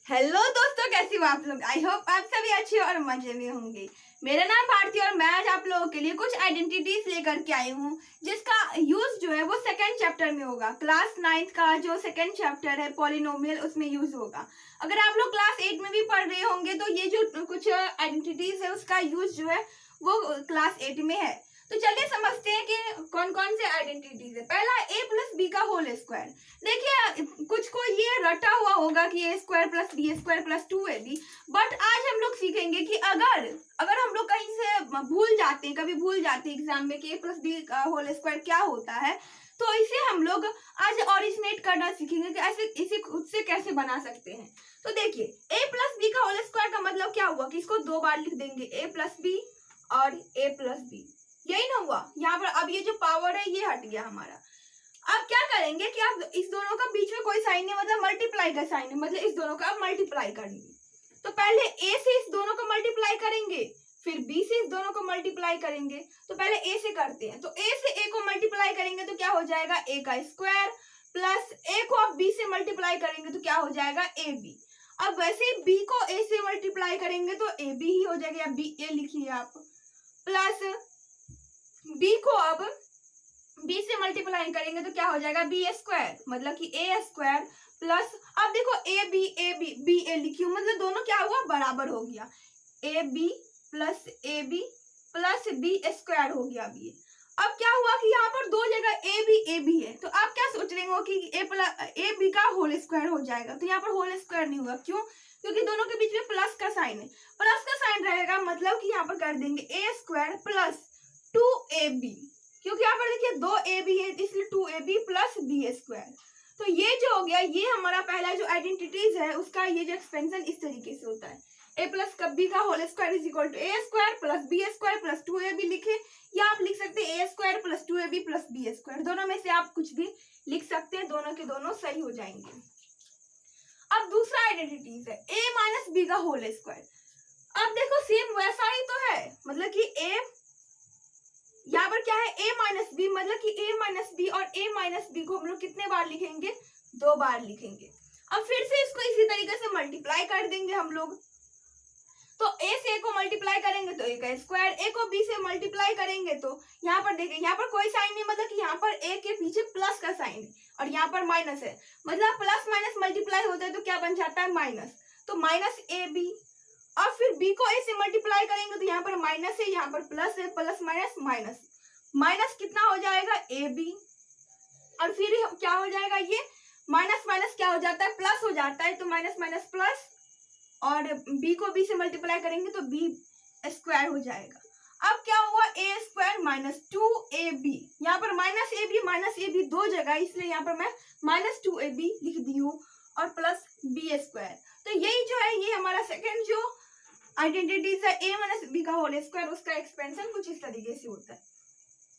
Hello दोस्तों, कैसे हो आप लोग। आई होप आप सभी अच्छे और मजे में होंगे। मेरा नाम भारती और मैं आज आप लोगों के लिए कुछ आइडेंटिटीज लेकर के आई हूँ, जिसका यूज जो है वो सेकंड चैप्टर में होगा। क्लास 9th का जो सेकंड चैप्टर है पॉलिनोमियल, उसमें यूज होगा। अगर आप लोग क्लास 8 में भी पढ़ रहे होंगे तो ये जो कुछ आइडेंटिटीज है उसका यूज जो है वो क्लास 8 में है। तो चलिए समझते हैं कि कौन कौन से आइडेंटिटीज है। पहला a प्लस बी का होल स्क्वायर। देखिए, कुछ को ये रटा हुआ होगा कि A square plus B square plus 2ab, but आज हम लोग सीखेंगे कि अगर अगर हम लोग कहीं से भूल जाते हैं, कभी भूल जाते हैं एग्जाम में कि ए प्लस बी का होल स्क्वायर क्या होता है, तो इसे हम लोग आज ओरिजिनेट करना सीखेंगे कि ऐसे इसे खुद से कैसे बना सकते हैं। तो देखिए, ए प्लस बी का होल स्क्वायर का मतलब क्या हुआ कि इसको दो बार लिख देंगे, ए प्लस बी और ए प्लस बी। यही ना हुआ। यहाँ पर अब ये जो पावर है ये हट गया हमारा। अब क्या करेंगे कि आप इस दोनों का बीच में कोई साइन नहीं, मतलब मल्टीप्लाई का साइन है, मतलब इस दोनों का आप मल्टीप्लाई करेंगे। तो पहले ए से इस दोनों को मल्टीप्लाई करेंगे, फिर बी से इस दोनों को मल्टीप्लाई करेंगे। तो पहले ए से करते हैं। तो ए से ए को मल्टीप्लाई करेंगे तो क्या हो जाएगा, ए का स्क्वायर, प्लस ए को आप बी से मल्टीप्लाई करेंगे तो क्या हो जाएगा, ए बी। अब वैसे ही बी को ए से मल्टीप्लाई करेंगे तो ए बी ही हो जाएगा, या बी ए लिखिए आप। प्लस बी को अब बी से मल्टीप्लाई करेंगे तो क्या हो जाएगा, बी स्क्वायर, मतलब कि ए स्क्वायर प्लस, अब देखो ए बी बी ए लिखी हूँ, मतलब दोनों क्या हुआ, बराबर हो गया। A B plus B square हो गया बी। अब क्या हुआ कि यहाँ पर दो जगह ए बी है, तो आप क्या सोच रहे हो कि ए बी का होल स्क्वायर हो जाएगा। तो यहाँ पर होल स्क्वायर नहीं होगा, क्यों, क्योंकि दोनों के बीच में प्लस का साइन है। प्लस का साइन रहेगा मतलब कि यहाँ पर कर देंगे ए स्क्वायर प्लस 2ab, क्योंकि यहाँ पर देखिए दो ए बी है इसलिए 2ab प्लस बी स्क्वायर। तो ये जो हो गया, ये हमारा पहला जो आइडेंटिटीज है उसका ये जो एक्सपेंशन इस तरीके से होता है। ए प्लस बी का whole square is equal to A square plus B square plus 2ab लिखे, या आप लिख सकते हैं A square plus 2ab plus B square. दोनों में से आप कुछ भी लिख सकते हैं, दोनों के दोनों सही हो जाएंगे। अब दूसरा आइडेंटिटीज है ए माइनस बी का होल स्क्वायर। अब देखो सेम वैसा ही तो है, मतलब कि ए यहाँ पर क्या है, a माइनस बी, मतलब कि a माइनस बी और a माइनस बी को हम लोग कितने बार लिखेंगे, दो बार लिखेंगे। अब फिर से इसको इसी तरीके से मल्टीप्लाई कर देंगे हम लोग। तो a से a को मल्टीप्लाई करेंगे तो a का स्क्वायर, a को b से मल्टीप्लाई करेंगे तो यहाँ पर देखिए, यहाँ पर कोई साइन नहीं, मतलब कि यहाँ पर a के पीछे प्लस का साइन है और यहाँ पर माइनस है, मतलब प्लस माइनस मल्टीप्लाई होता है तो क्या बन जाता है, माइनस। तो माइनस ए बी, और फिर b को a से मल्टीप्लाई करेंगे तो यहाँ पर माइनस है, यहाँ पर प्लस है, प्लस माइनस माइनस, माइनस कितना हो जाएगा, ए बी। और फिर क्या हो जाएगा, ये माइनस माइनस क्या हो जाता है, प्लस हो जाता है, तो माइनस माइनस प्लस, और b को b से मल्टीप्लाई करेंगे तो b स्क्वायर हो जाएगा। अब क्या हुआ, ए स्क्वायर माइनस 2ab, यहाँ पर माइनस ए बी दो जगह, इसलिए यहाँ पर मैं माइनस 2ab लिख दी हूँ, और प्लस बी स्क्वायर। तो यही जो है, ये हमारा सेकेंड जो आइडेंटिटीज है ए माइनस बी का होल स्क्वायर, उसका एक्सपेंशन कुछ इस तरीके से होता है।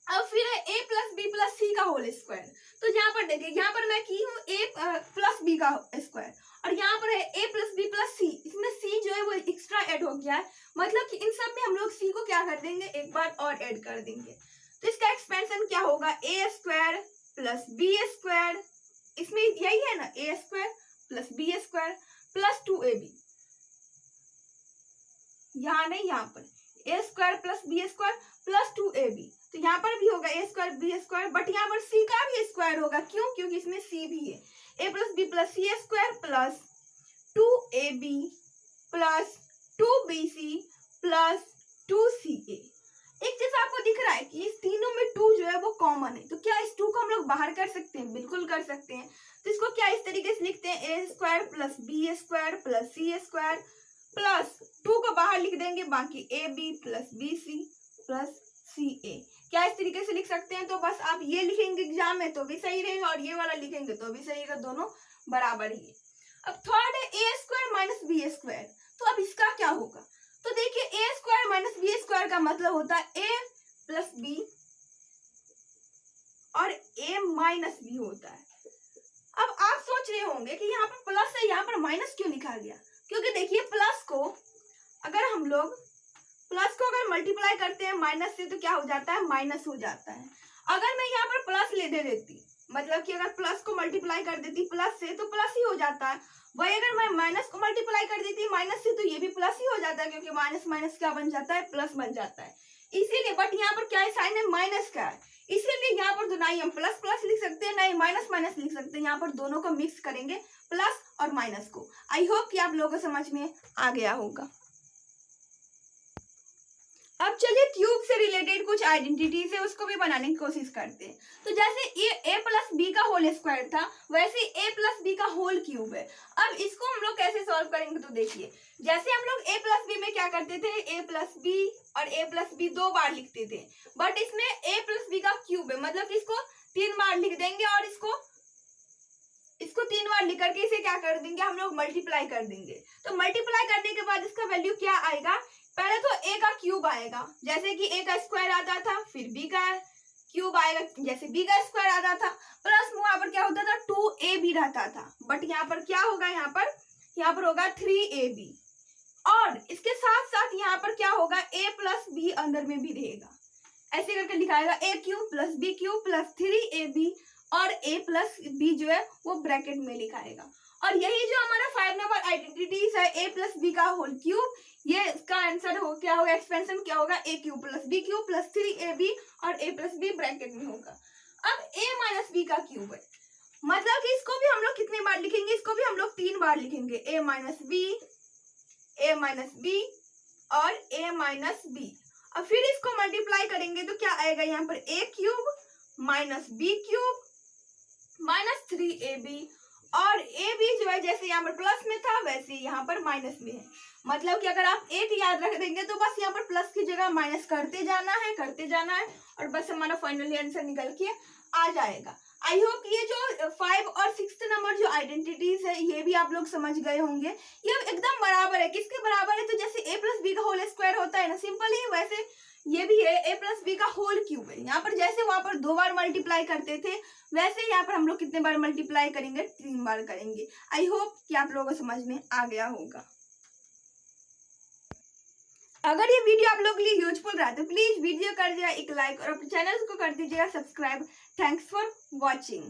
अब फिर है a प्लस बी प्लस सी का होल स्क्वायर। तो यहाँ पर देखिए, यहाँ पर मैं की हूँ a प्लस बी का स्क्वायर, और यहाँ पर है a प्लस बी प्लस सी, इसमें c जो है वो एक्स्ट्रा ऐड हो गया है, मतलब कि इन सब में हम लोग c को क्या कर देंगे, एक बार और ऐड कर देंगे। तो इसका एक्सपेंशन क्या होगा, a square plus B square, इसमें यही है ना, a square plus B square plus 2ab, यहाँ नहीं, यहाँ पर a square plus B square plus 2ab। तो यहाँ पर भी होगा A square B square, but यहाँ पर सी का भी स्क्वायर होगा, क्यों, क्योंकि इसमें सी भी है। A plus B plus C square plus 2ab plus 2bc plus 2ca। एक चीज आपको दिख रहा है कि इस तीनों में 2 जो है वो कॉमन है, तो क्या इस 2 को हम लोग बाहर कर सकते हैं, बिल्कुल कर सकते हैं। तो इसको क्या इस तरीके से लिखते हैं, A square plus B square plus C square plus 2 को बाहर लिख देंगे, बाकी A B plus B C plus C A. क्या इस तरीके से लिख सकते हैं। तो बस आप ये लिखेंगे एग्जाम में तो भी सही रहेगा, और ये वाला लिखेंगे तो भी सही रहेगा, दोनों बराबर ही है। अब थर्ड है ए स्क्वायर माइनस बी स्क्वायर। तो अब इसका क्या होगा, तो देखिए ए स्क्वायर माइनस बी स्क्वायर का मतलब होता है ए प्लस बी और ए माइनस बी होता है। अब आप सोच रहे होंगे कि यहाँ पर प्लस है, यहाँ पर माइनस क्यों लिखा गया, क्योंकि देखिए प्लस को अगर हम लोग मल्टीप्लाई करते हैं माइनस से तो क्या हो जाता है, माइनस हो जाता है। अगर मैं यहाँ पर प्लस ले दे देती, मतलब कि अगर प्लस को मल्टीप्लाई कर देती प्लस से तो प्लस ही हो जाता है, वही अगर मैं माइनस को मल्टीप्लाई कर देती माइनस से तो ये भी प्लस ही हो जाता है, क्योंकि माइनस माइनस क्या बन जाता है, प्लस बन जाता है। इसीलिए बट यहाँ पर क्या है, साइन है माइनस का है, इसीलिए यहाँ पर ना ही हम प्लस प्लस लिख सकते हैं ना ही माइनस माइनस लिख सकते हैं, यहाँ पर दोनों को मिक्स करेंगे प्लस और माइनस को। आई होप कि आप लोगों को समझ में आ गया होगा। अब चलिए क्यूब से रिलेटेड कुछ आइडेंटिटीज है उसको भी बनाने की कोशिश करते हैं। तो जैसे ये a प्लस बी का होल स्क्वायर था, वैसे a प्लस बी का होल क्यूब है। अब इसको हम लोग कैसे सॉल्व करेंगे, तो देखिए जैसे हम लोग a प्लस बी में क्या करते थे, a प्लस बी और a प्लस बी 2 बार लिखते थे, बट इसमें a प्लस बी का क्यूब है, मतलब कि इसको 3 बार लिख देंगे और इसको 3 बार लिख करके इसे क्या कर देंगे, हम लोग मल्टीप्लाई कर देंगे। तो मल्टीप्लाई करने के बाद इसका वैल्यू क्या आएगा, पहले तो a का क्यूब आएगा, जैसे कि a का स्क्वायर आता था, फिर b का क्यूब आएगा जैसे b का स्क्वायर आता था, प्लस वहां पर क्या होता था 2ab रहता था, बट यहाँ पर क्या होगा, यहाँ पर होगा 3ab, और इसके साथ साथ यहाँ पर क्या होगा, a प्लस बी अंदर में भी रहेगा, ऐसे करके लिखाएगा a cube plus b cube plus 3ab, और a प्लस बी जो है वो ब्रैकेट में लिखाएगा। और यही जो हमारा 5 नंबर आइडेंटिटीज है, a प्लस बी का होल क्यूब, ये इसका आंसर हो क्या होगा, एक्सपेंशन क्या होगा, a cube plus b cube plus 3ab और a प्लस बी ब्रैकेट में होगा। अब a माइनस बी का क्यूब है, मतलब कि इसको भी हम लोग कितनी बार लिखेंगे, इसको भी हम लोग 3 बार लिखेंगे, a माइनस बी और a माइनस बी। अब फिर इसको मल्टीप्लाई करेंगे तो क्या आएगा, यहाँ पर a cube minus B cube minus 3ab, और a भी जो है जैसे यहाँ पर प्लस में था वैसे यहाँ पर माइनस में है, मतलब कि अगर आप एक याद रख देंगे तो बस यहाँ पर प्लस की जगह माइनस करते जाना है और बस हमारा फाइनली आंसर निकल के आ जाएगा। आई होप ये जो 5 और 6 नंबर जो आइडेंटिटीज है ये भी आप लोग समझ गए होंगे। ये एकदम बराबर है, किसके बराबर है, तो जैसे a प्लस बी का होल स्क्वायर होता है ना, सिंपल ही वैसे ये भी है a प्लस बी का होल क्यूब है। यहाँ पर जैसे वहां पर 2 बार मल्टीप्लाई करते थे वैसे यहाँ पर हम लोग कितने बार मल्टीप्लाई करेंगे, 3 बार करेंगे। आई होप कि आप लोगों को समझ में आ गया होगा। अगर ये वीडियो आप लोगों के लिए यूजफुल रहा तो प्लीज वीडियो कर दीजिएगा एक लाइक और अपने चैनल को कर दीजिएगा सब्सक्राइब। Thanks for watching.